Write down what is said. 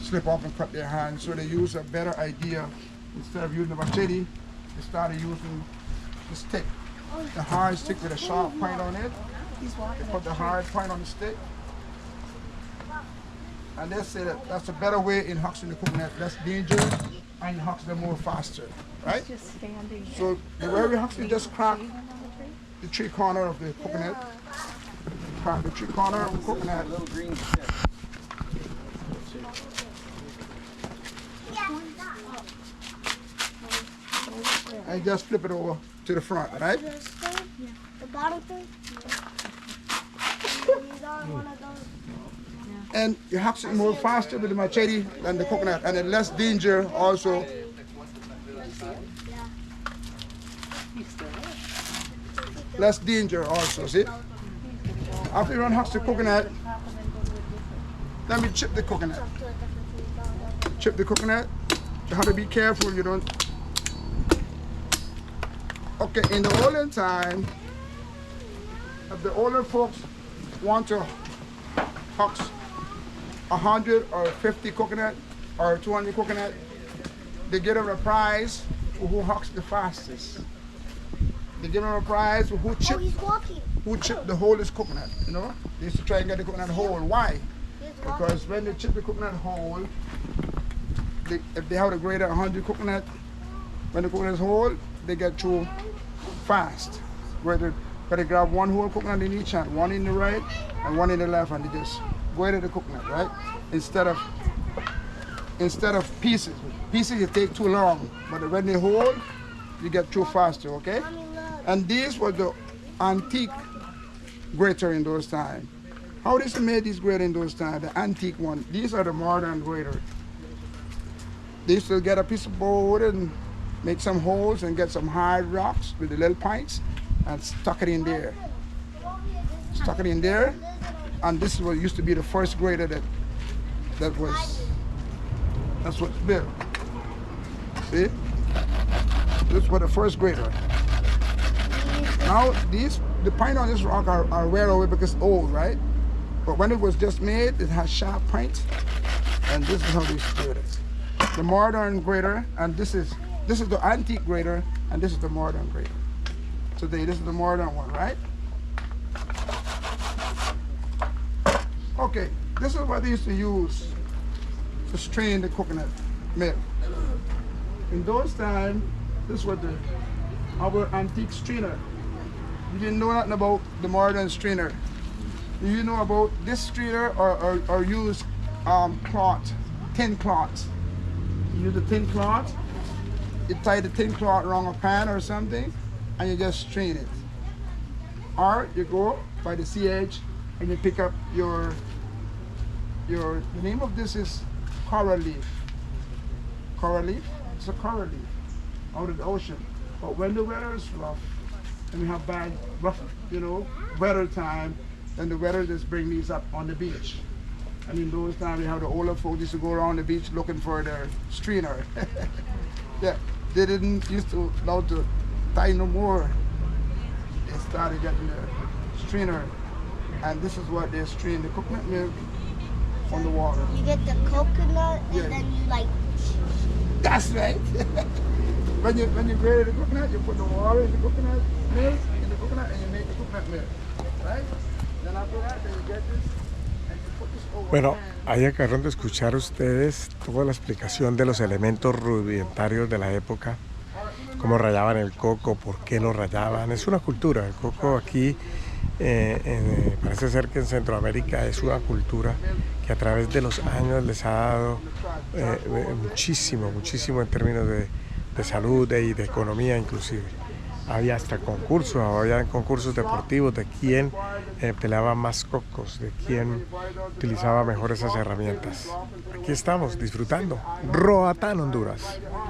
slip off and cut their hands. So they use a better idea. Instead of using the machete, they started using the stick. The hard stick with a sharp point on it. They put the hard point on the stick. And they say that that's a better way in huxing the coconut, less dangerous, and you hux them more faster, right? So the way we hux, you just crack the three corner of the coconut. Crack the three corner of the coconut. Little green stick. And just flip it over to the front, right? The bottom thing? And you hux it more faster with the machete than the coconut, and then less danger also. Less danger also, see? After you run hux the coconut, then we chip the coconut. Chip the coconut. You have to be careful you don't. Okay, in the olden time, if the older folks want to hux 100 or 50 coconut or 200 coconut, they give them a prize for who hucks the fastest. They give them a prize for who chipped the wholest coconut, you know? They used to try and get the coconut whole. Why? Because when they chip the coconut whole, if they have a greater 100 coconut, when the coconut is whole, they get through fast. Where they grab one whole coconut in each hand, one in the right and one in the left, and they just go into the coconut, right? Instead of pieces. Pieces you take too long, but when they hold, you get through faster, okay? And these were the antique grater in those times. How they made these grater in those times? The antique one. These are the modern grater. They used to get a piece of board and make some holes and get some hard rocks with the little pints and stuck it in there. Stuck it in there, and this is what used to be the first grater that's what's built. See? This was the first grater. Now the pint on this rock are wear away because it's old, right? But when it was just made, it has sharp pints, and this is how they used to do it. The modern grater, and this is the antique grater, and this is the modern grater. Today, this is the modern one, right? Okay, this is what they used to use to strain the coconut milk. In those times, this was our antique strainer. You didn't know nothing about the modern strainer. You know about this strainer or use cloth, tin cloth. You use the tin cloth, you tie the tin cloth around a pan or something, and you just strain it. Or you go by the CH and you pick up the name of this is coral leaf. Coral leaf? It's a coral leaf out of the ocean. But when the weather is rough, and we have bad, rough, weather time, then the weather just bring these up on the beach. And in those times, we have the older folks used to go around the beach looking for their strainer. Yeah, they didn't used to allow to tie no more. They started getting the strainer, and this is what they strain the coconut milk on the water. You get the coconut and then you That's right. When you grate the coconut, you put the water in the coconut milk, and you make the coconut milk, right? Then after that, then you get this, and you put this over. Bueno, ahí acabaron de escuchar ustedes toda la explicación de los elementos rudimentarios de la época, cómo rayaban el coco, por qué lo rayaban. Es una cultura, el coco aquí parece ser que en Centroamérica es una cultura que a través de los años les ha dado muchísimo en términos de salud y de economía inclusive. Había hasta concursos, había concursos deportivos de quién peleaba más cocos, de quién utilizaba mejor esas herramientas. Aquí estamos disfrutando. Roatán, Honduras.